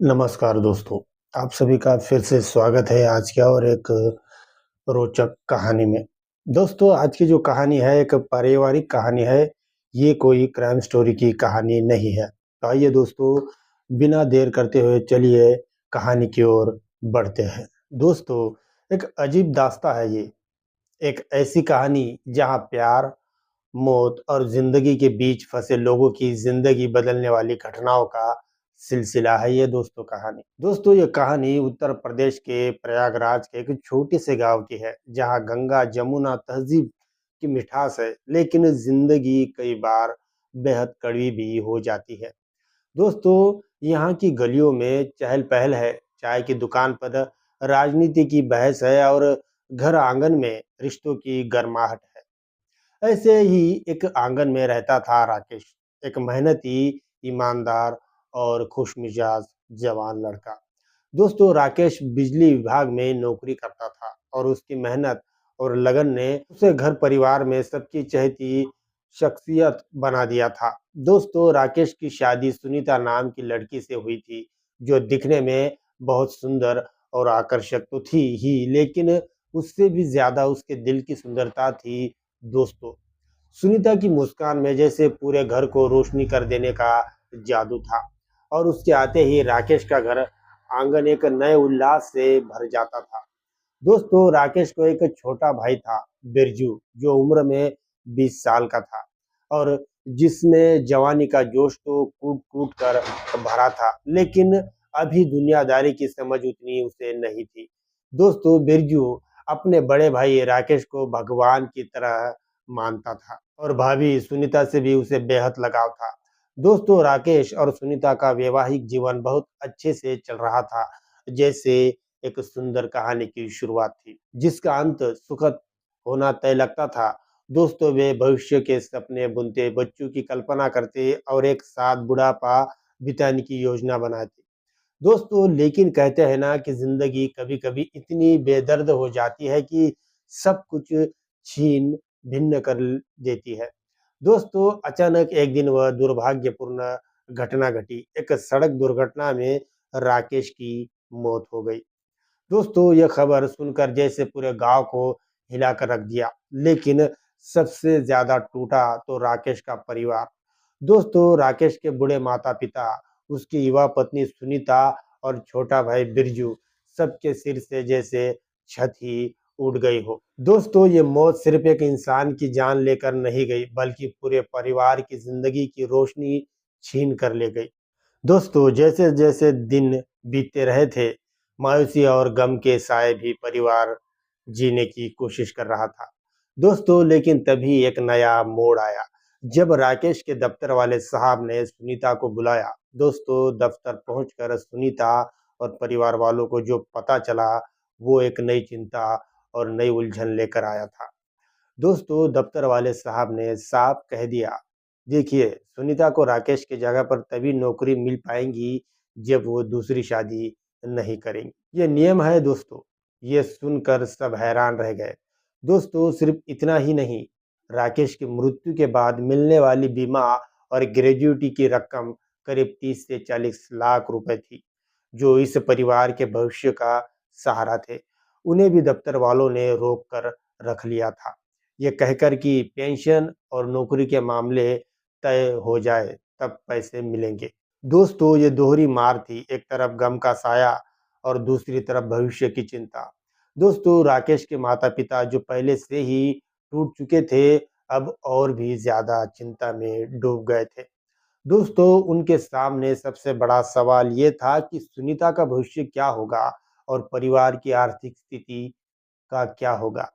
नमस्कार दोस्तों, आप सभी का फिर से स्वागत है आज के और एक रोचक कहानी में। दोस्तों, आज की जो कहानी है एक पारिवारिक कहानी है, ये कोई क्राइम स्टोरी की कहानी नहीं है। तो आइए दोस्तों, बिना देर करते हुए चलिए कहानी की ओर बढ़ते हैं। दोस्तों, एक अजीब दास्तां है ये, एक ऐसी कहानी जहाँ प्यार, मौत और जिंदगी के बीच फंसे लोगों की जिंदगी बदलने वाली घटनाओं का सिलसिला है ये दोस्तों कहानी। दोस्तों, ये कहानी उत्तर प्रदेश के प्रयागराज के एक छोटे से गांव की है, जहां गंगा जमुना तहजीब की मिठास है, लेकिन जिंदगी कई बार बेहद कड़वी भी हो जाती है। दोस्तों, यहाँ की गलियों में चहल पहल है, चाय की दुकान पर राजनीति की बहस है और घर आंगन में रिश्तों की गर्माहट है। ऐसे ही एक आंगन में रहता था राकेश, एक मेहनती, ईमानदार और खुशमिजाज जवान लड़का। दोस्तों, राकेश बिजली विभाग में नौकरी करता था और उसकी मेहनत और लगन ने उसे घर परिवार में सबकी चहेती शख्सियत बना दिया था। दोस्तों, राकेश की शादी सुनीता नाम की लड़की से हुई थी, जो दिखने में बहुत सुंदर और आकर्षक तो थी ही, लेकिन उससे भी ज्यादा उसके दिल की सुंदरता थी। दोस्तों, सुनीता की मुस्कान में जैसे पूरे घर को रोशनी कर देने का जादू था और उसके आते ही राकेश का घर आंगन एक नए उल्लास से भर जाता था। दोस्तों, राकेश को एक छोटा भाई था, बिरजू, जो उम्र में 20 साल का था और जिसमें जवानी का जोश तो कूट कूट कर भरा था, लेकिन अभी दुनियादारी की समझ उतनी उसे नहीं थी। दोस्तों, बिरजू अपने बड़े भाई राकेश को भगवान की तरह मानता था और भाभी सुनीता से भी उसे बेहद लगाव था। दोस्तों, राकेश और सुनीता का वैवाहिक जीवन बहुत अच्छे से चल रहा था, जैसे एक सुंदर कहानी की शुरुआत थी, जिसका अंत सुखद होना तय लगता था। दोस्तों, वे भविष्य के सपने बुनते, बच्चों की कल्पना करते और एक साथ बुढ़ापा बिताने की योजना बनाते। दोस्तों, लेकिन कहते हैं ना कि जिंदगी कभी-कभी इतनी बेदर्द हो जाती है कि सब कुछ छीन भिन्न कर देती है। दोस्तों, अचानक एक दिन वह दुर्भाग्यपूर्ण घटना घटी। एक सड़क दुर्घटना में राकेश की मौत हो गई। दोस्तों, यह खबर सुनकर जैसे पूरे गांव को हिलाकर रख दिया, लेकिन सबसे ज्यादा टूटा तो राकेश का परिवार। दोस्तों, राकेश के बूढ़े माता-पिता, उसकी युवा पत्नी सुनीता और छोटा भाई बिरजू, सबके सिर से जैसे छत ही उड़ गई हो। दोस्तों, ये मौत सिर्फ एक इंसान की जान लेकर नहीं गई, बल्कि पूरे परिवार की जिंदगी की रोशनी छीन कर ले गई। दोस्तों, जैसे-जैसे दिन बीतते रहे थे, मायूसी और गम के साए भी परिवार जीने की कोशिश कर रहा था। दोस्तों, लेकिन तभी एक नया मोड़ आया, जब राकेश के दफ्तर वाले साहब ने सुनीता को बुलाया। दोस्तों, दफ्तर पहुंचकर सुनीता और परिवार वालों को जो पता चला, वो एक नई चिंता और नई उलझन लेकर आया था। दोस्तों, दफ्तर वाले साहब ने साफ कह दिया, देखिए, सुनीता को राकेश की जगह पर तभी नौकरी मिल पाएगी जब वो दूसरी शादी नहीं करेंगी। ये नियम है दोस्तों। ये सुनकर सब हैरान रह गए। दोस्तों, सिर्फ इतना ही नहीं, राकेश की मृत्यु के बाद मिलने वाली बीमा और ग्रेजुइटी की रकम करीब 30 से 40 लाख रुपए थी, जो इस परिवार के भविष्य का सहारा थे। उन्हें भी दफ्तर वालों ने रोक कर रख लिया था, ये कहकर कि पेंशन और नौकरी के मामले तय हो जाए तब पैसे मिलेंगे। दोस्तों, ये दोहरी मार थी, एक तरफ गम का साया और दूसरी तरफ भविष्य की चिंता। दोस्तों, राकेश के माता-पिता जो पहले से ही टूट चुके थे, अब और भी ज़्यादा चिंता में डूब गए थे। दोस्तों, उनके सामने सबसे बड़ा सवाल ये था कि सुनीता का भविष्य क्या होगा और परिवार की आर्थिक स्थिति का क्या होगा।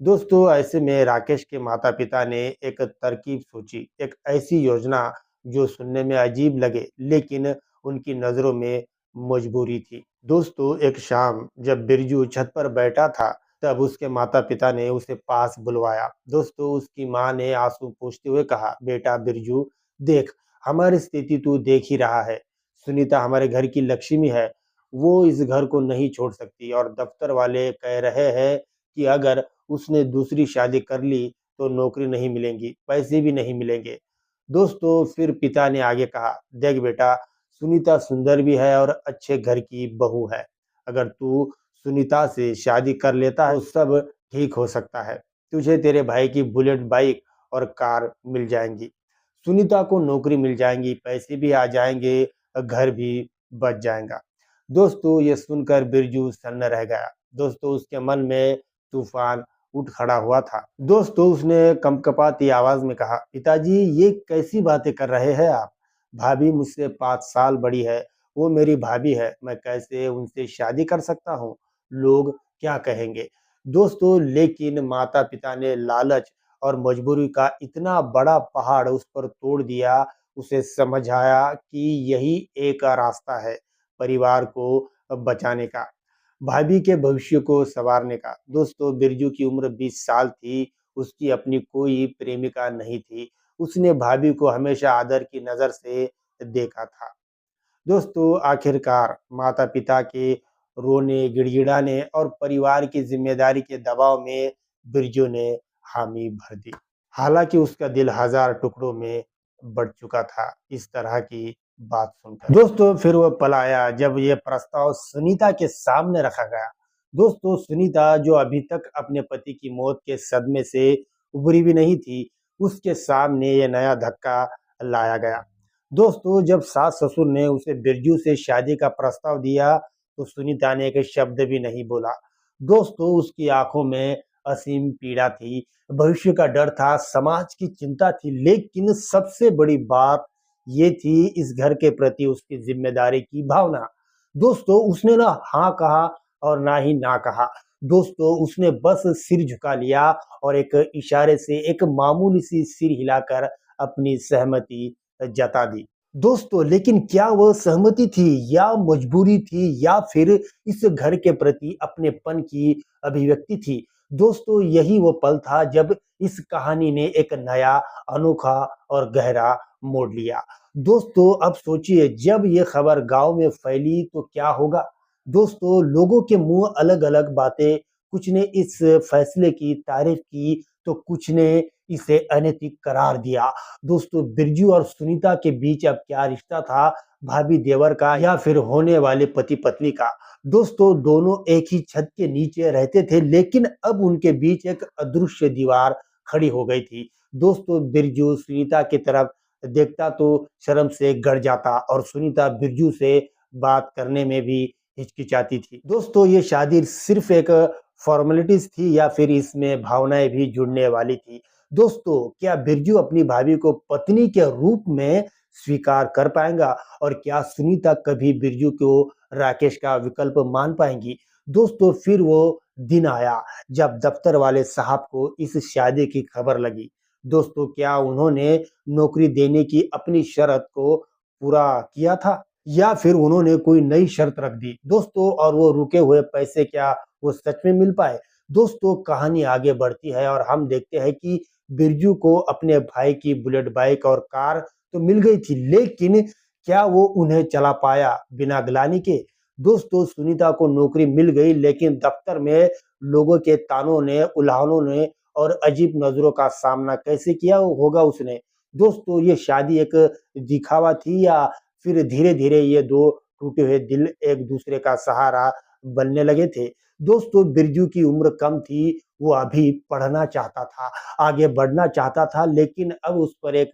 दोस्तों, ऐसे में राकेश के माता-पिता ने एक तरकीब सोची, एक ऐसी योजना जो सुनने में अजीब लगे, लेकिन उनकी नज़रों में मजबूरी थी। दोस्तों, एक शाम जब बिरजू छत पर बैठा था, तब उसके माता-पिता ने उसे पास बुलवाया। दोस्तों, उसकी माँ ने आंसू पोंछते हुए कहा, बेटा बिरजू, देख, हमारी स्थिति तू देख ही रहा है। सुनीता हमारे घर की लक्ष्मी है, वो इस घर को नहीं छोड़ सकती और दफ्तर वाले कह रहे हैं कि अगर उसने दूसरी शादी कर ली तो नौकरी नहीं मिलेंगी, पैसे भी नहीं मिलेंगे। दोस्तों, फिर पिता ने आगे कहा, देख बेटा, सुनीता सुंदर भी है और अच्छे घर की बहू है। अगर तू सुनीता से शादी कर लेता है तो सब ठीक हो सकता है। तुझे तेरे भाई की बुलेट बाइक और कार मिल जाएंगी। सुनीता को नौकरी मिल जाएंगी, पैसे भी आ जाएंगे, घर भी बच जाएगा। दोस्तों ये सुनकर बिरजू सन्न रह गया। दोस्तों उसके मन में तूफान उठ खड़ा हुआ था। दोस्तों उसने कंपकपाती आवाज में कहा, पिताजी ये कैसी बातें कर रहे हैं आप? भाभी मुझसे 5 साल बड़ी है, वो मेरी भाभी है, मैं कैसे उनसे शादी कर सकता हूँ? लोग क्या कहेंगे? दोस्तों लेकिन माता पिता ने लालच और मजबूरी का इतना बड़ा पहाड़ उस पर तोड़ दिया। उसे समझ आया कि यही एक रास्ता है परिवार को बचाने का, भाभी के भविष्य को संवारने का। दोस्तों बिरजू की उम्र 20 साल थी, उसकी अपनी कोई प्रेमिका नहीं थी। उसने भाभी को हमेशा आदर की नज़र से देखा था। दोस्तों आखिरकार माता-पिता के रोने, गिड़गिड़ाने और परिवार की ज़िम्मेदारी के दबाव में बिरजू ने हामी भर दी। हालाँकि उसका दिल हज़ार टुकड़ों में बँट चुका था, इस तरह की बात सुनकर। दोस्तों फिर वो पल आया जब ये प्रस्ताव सुनीता के सामने रखा गया। दोस्तों सुनीता जो अभी तक अपने पति की मौत के सदमे से उभरी भी नहीं थी, उसके सामने ये नया धक्का लाया गया। दोस्तों जब सास-ससुर ने उसे बिरजू से शादी का प्रस्ताव दिया, तो सुनीता ने एक शब्द भी नहीं बोला। दोस्तों उसकी आँखों में असीम पीड़ा थी, भविष्य का डर था, समाज की चिंता थी, लेकिन सबसे बड़ी बात ये थी इस घर के प्रति उसकी ज़िम्मेदारी की भावना। दोस्तों उसने ना हाँ कहा और ना ही ना कहा। दोस्तों उसने बस सिर झुका लिया और एक इशारे से, एक मामूली सी सिर हिलाकर अपनी सहमति जता दी। दोस्तों लेकिन क्या वह सहमति थी या मजबूरी थी या फिर इस घर के प्रति अपनेपन की अभिव्यक्ति थी? दोस्तों यही वो पल था जब इस कहानी ने एक नया, अनोखा और गहरा मोड़ लिया। दोस्तों अब सोचिए जब ये खबर गाँव में फैली तो क्या होगा? दोस्तों लोगों के मुँह अलग-अलग बातें, कुछ ने इस फैसले की तारीफ की तो कुछ ने इसे अनैतिक करार दिया। दोस्तों बिरजू और सुनीता के बीच अब क्या रिश्ता था, भाभी देवर का या फिर होने वाले पति पत्नी का? दोस्तों दोनों एक ही छत के नीचे रहते थे, लेकिन अब उनके बीच एक अदृश्य दीवार खड़ी हो गई थी। दोस्तों बिरजू सुनीता की तरफ देखता तो शर्म से गड़ जाता और सुनीता बिरजू से बात करने में भी हिचकिचाती थी। दोस्तों ये शादी सिर्फ एक फॉर्मेलिटीज थी या फिर इसमें भावनाएं भी जुड़ने वाली थी? दोस्तों क्या बिरजू अपनी भाभी को पत्नी के रूप में स्वीकार कर पाएगा और क्या सुनीता कभी बिरजू को राकेश का विकल्प मान पाएंगी? दोस्तों फिर वो दिन आया जब दफ्तर वाले साहब को इस शादी की खबर लगी। दोस्तों क्या उन्होंने नौकरी देने की अपनी शर्त को पूरा किया था या फिर उन्होंने कोई नई शर्त रख दी? दोस्तों और वो रुके हुए पैसे क्या वो सच में मिल पाए? दोस्तों कहानी आगे बढ़ती है और हम देखते हैं कि बिरजू को अपने भाई की बुलेट बाइक और कार तो मिल गई थी, लेकिन क्या वो उन्हें चला पाया बिना ग्लानि के? दोस्तों सुनीता को नौकरी मिल गई, लेकिन दफ्तर में लोगों के तानों ने, उल्हानों ने और अजीब नजरों का सामना कैसे किया होगा उसने? दोस्तों ये शादी एक दिखावा थी या फिर धीरे-धीरे ये दो टूटे हुए दिल एक दूसरे का सहारा बनने लगे थे? दोस्तों बिरजू की उम्र कम थी, वो अभी पढ़ना चाहता था, आगे बढ़ना चाहता था, लेकिन अब उस पर एक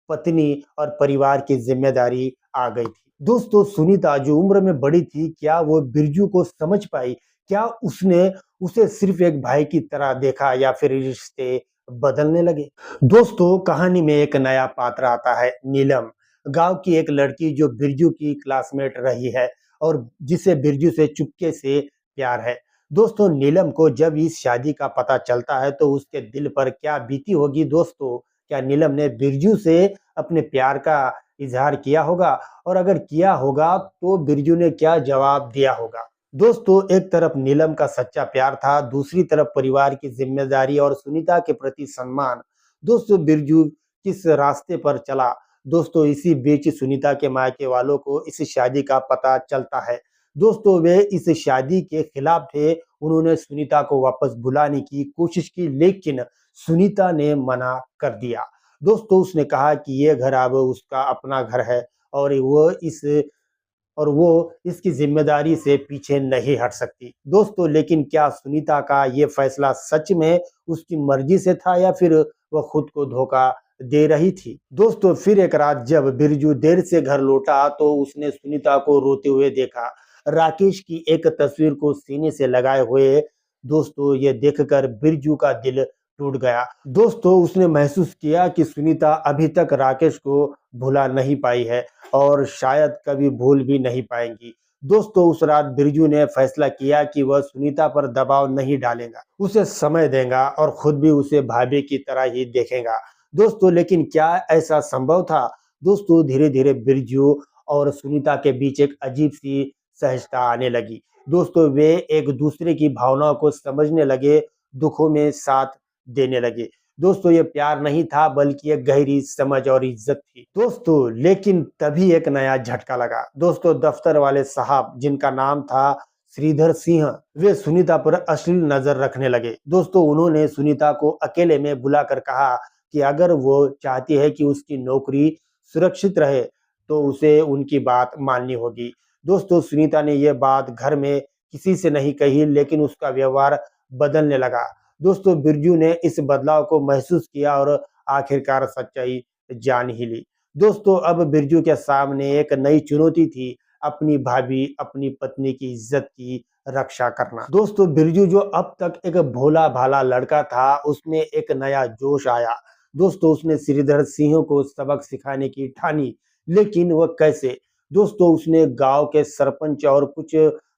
पत्नी और परिवार की ज़िम्मेदारी आ गई थी। दोस्तों सुनीता जो उम्र में बड़ी थी, क्या वो बिरजू को समझ पाई? क्या उसने उसे सिर्फ़ एक भाई की तरह देखा या फिर रिश्ते बदलने लगे? दोस्तों कहानी में एक नया पात्र आता है, नीलम। गाँव की एक लड़की जो बिरजू की क्लासमेट रही है और जिसे बिरजू से चुपके से प्यार है। दोस्तों नीलम को जब इस शादी का पता चलता है तो उसके दिल पर क्या बीती होगी दोस्तों? क्या नीलम ने बिरजू से अपने प्यार का इज़हार किया होगा? और अगर किया होगा तो बिरजू ने क्या जवाब दिया होगा? दोस्तों एक तरफ नीलम का सच्चा प्यार था, दूसरी तरफ परिवार की ज़िम्मेदारी और सुनीता के प्रति सम्मान। दोस्तों बिरजू किस रास्ते पर चला? दोस्तों इसी बीच सुनीता के मायके वालों को इस शादी का पता चलता है। दोस्तों वे इस शादी के खिलाफ थे, उन्होंने सुनीता को वापस बुलाने की कोशिश की, लेकिन सुनीता ने मना कर दिया। दोस्तों उसने कहा कि ये घर अब उसका अपना घर है और वो इसकी ज़िम्मेदारी से पीछे नहीं हट सकती। दोस्तों, लेकिन क्या सुनीता का ये फैसला सच में उसकी मर्ज़ी से था या फिर वह खुद को धोखा दे रही थी? दोस्तों, फिर एक रात जब बिरजू देर से घर लौटा तो उसने सुनीता को रोते हुए देखा। राकेश की एक तस्वीर को सीने से लगाए हुए। दोस्तों, ये देखकर बिरजू का दिल टूट गया। दोस्तों, उसने महसूस किया कि सुनीता अभी तक राकेश को भुला नहीं पाई है और शायद कभी भूल भी नहीं पाएँगी। दोस्तों, उस रात बिरजू ने फैसला किया कि वह सुनीता पर दबाव नहीं डालेगा, उसे समय देगा और खुद भी उसे भाभी की तरह ही देखेगा। दोस्तों, लेकिन क्या ऐसा संभव था? दोस्तों, धीरे-धीरे बिरजू और सुनीता के बीच एक अजीब-सी सहजता आने लगी। दोस्तों, वे एक-दूसरे की भावनाओं को समझने लगे, दुखों में साथ देने लगे। दोस्तों, ये प्यार नहीं था बल्कि एक गहरी समझ और इज्जत थी। दोस्तों, लेकिन तभी एक नया झटका लगा। दोस्तों, दफ्तर वाले साहब जिनका नाम था श्रीधर सिंह, वे सुनीता पर अश्लील नजर रखने लगे। दोस्तों, उन्होंने सुनीता को अकेले में बुलाकर कहा कि अगर वो चाहती है कि उसकी नौकरी सुरक्षित रहे, तो उसे उनकी बात माननी होगी। दोस्तों, सुनीता ने ये बात घर में किसी से नहीं कही, लेकिन उसका व्यवहार बदलने लगा। दोस्तों, बिरजू ने इस बदलाव को महसूस किया और आखिरकार सच्चाई जान ही ली। दोस्तों, अब बिरजू के सामने एक नई चुनौती थी, अपनी भाभी, अपनी पत्नी की इज्जत की रक्षा करना। दोस्तों, बिरजू जो अब तक एक भोला-भाला लड़का था, उसमें एक नया जोश आया। दोस्तों, उसने श्रीधर सिंह को सबक सिखाने की ठानी, लेकिन वह कैसे? दोस्तों, उसने गाँव के सरपंच और कुछ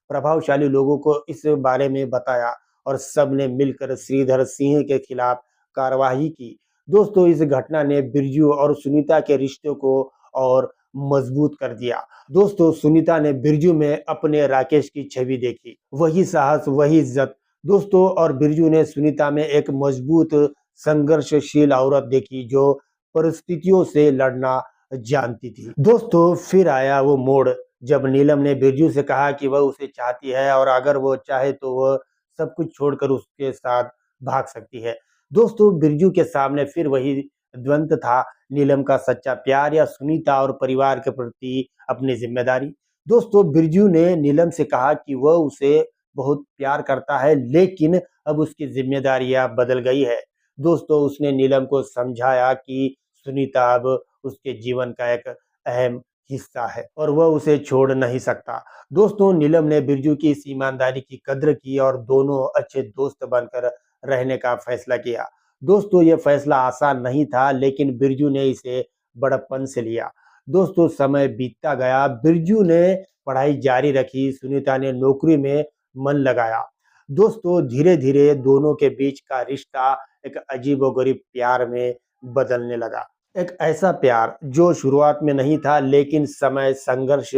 प्रभावशाली लोगों को इस बारे में बताया और सबने मिलकर श्रीधर सिंह के खिलाफ कार्रवाई की। दोस्तों, इस घटना ने बिरजू और सुनीता के रिश्ते को और मजबूत कर दिया। दोस्तों, सुनीता ने बिरजू में अपने राकेश की छवि देखी, वही साहस, वही इज्जत। दोस्तों, और बिरजू ने सुनीता में एक मजबूत, संघर्षशील औरत देखी जो परिस्थितियों से लड़ना जानती थी। दोस्तों, फिर आया वो मोड़ जब नीलम ने बिरजू से कहा कि वह उसे चाहती है और अगर वो चाहे तो वह सब कुछ छोड़कर उसके साथ भाग सकती है। दोस्तों, बिरजू के सामने फिर वही द्वंद था, नीलम का सच्चा प्यार या सुनीता और परिवार के प्रति अपनी जिम्मेदारी। दोस्तों, बिरजू ने नीलम से कहा कि वह उसे बहुत प्यार करता है, लेकिन अब उसकी जिम्मेदारियां बदल गई है। दोस्तों, उसने नीलम को समझाया कि सुनीता अब उसके जीवन का एक अहम हिस्सा है और वह उसे छोड़ नहीं सकता। दोस्तों, नीलम ने बिरजू की इस ईमानदारी की कद्र की और दोनों अच्छे दोस्त बनकर रहने का फैसला किया। दोस्तों, ये फैसला आसान नहीं था, लेकिन बिरजू ने इसे बड़प्पन से लिया। दोस्तों, समय बीतता गया, बिरजू ने पढ़ाई जारी रखी, सुनीता ने नौकरी में मन लगाया। दोस्तों, धीरे-धीरे दोनों के बीच का रिश्ता एक अजीबोगरीब प्यार में बदलने लगा। एक ऐसा प्यार जो शुरुआत में नहीं था, लेकिन समय, संघर्ष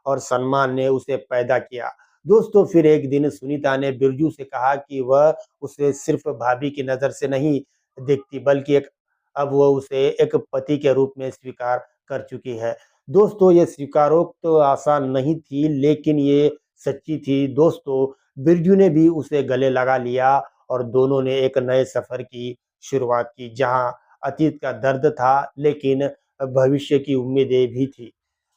और सम्मान ने उसे पैदा किया। दोस्तों, फिर एक दिन सुनीता ने बिरजू से कहा कि वह उसे सिर्फ भाभी की नज़र से नहीं देखती, बल्कि अब वह उसे एक पति के रूप में स्वीकार कर चुकी है। दोस्तों, ये स्वीकारोक्त तो आसान नहीं थी, लेकिन ये सच्ची थी। दोस्तों, बिरजू ने भी उसे गले लगा लिया और दोनों ने एक नए सफ़र की शुरुआत की, जहाँ अतीत का दर्द था, लेकिन भविष्य की उम्मीदें भी थी।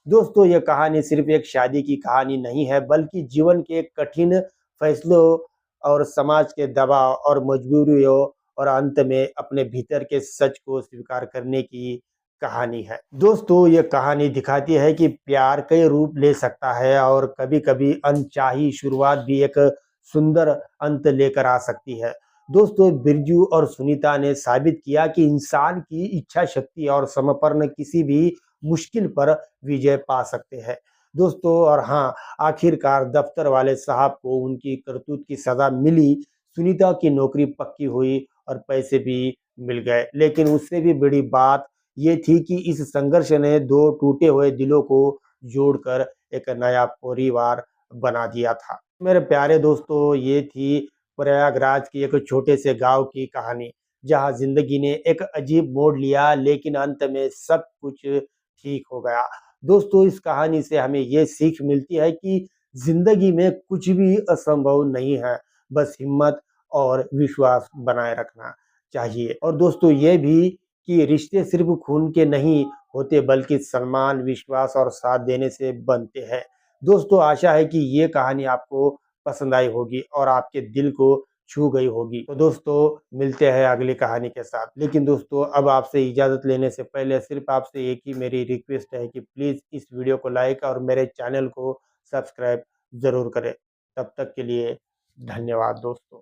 दोस्तों, ये कहानी सिर्फ एक शादी की कहानी नहीं है, बल्कि जीवन के कठिन फैसलों और समाज के दबाव और मजबूरियों और अंत में अपने भीतर के सच को स्वीकार करने की कहानी है। दोस्तों, ये कहानी दिखाती है कि प्यार कई रूप ले सकता है और कभी-कभी अनचाही शुरुआत भी एक सुंदर अंत लेकर आ सकती है। दोस्तों, बिरजू और सुनीता ने साबित किया कि इंसान की इच्छा शक्ति और समर्पण किसी भी मुश्किल पर विजय पा सकते हैं। दोस्तों, और हाँ, आखिरकार दफ्तर वाले साहब को उनकी करतूत की सजा मिली, सुनीता की नौकरी पक्की हुई और पैसे भी मिल गए। लेकिन उससे भी बड़ी बात ये थी कि इस संघर्ष ने दो टूटे हुए दिलों को जोड़कर एक नया परिवार बना दिया था। मेरे प्यारे दोस्तों, ये थी प्रयागराज की एक छोटे से गांव की कहानी, जहां जिंदगी ने एक अजीब मोड़ लिया, लेकिन अंत में सब कुछ ठीक हो गया। दोस्तों, इस कहानी से हमें ये सीख मिलती है कि जिंदगी में कुछ भी असंभव नहीं है, बस हिम्मत और विश्वास बनाए रखना चाहिए। और दोस्तों, ये भी कि रिश्ते सिर्फ खून के नहीं होते बल्कि सम्मान, विश्वास और साथ देने से बनते हैं। दोस्तों आशा है कि ये कहानी आपको पसंद आई होगी और आपके दिल को छू गई होगी। तो दोस्तों मिलते हैं अगली कहानी के साथ। लेकिन दोस्तों अब आपसे इजाज़त लेने से पहले सिर्फ़ आपसे एक ही मेरी रिक्वेस्ट है कि प्लीज़ इस वीडियो को लाइक और मेरे चैनल को सब्सक्राइब ज़रूर करें। तब तक के लिए धन्यवाद दोस्तों।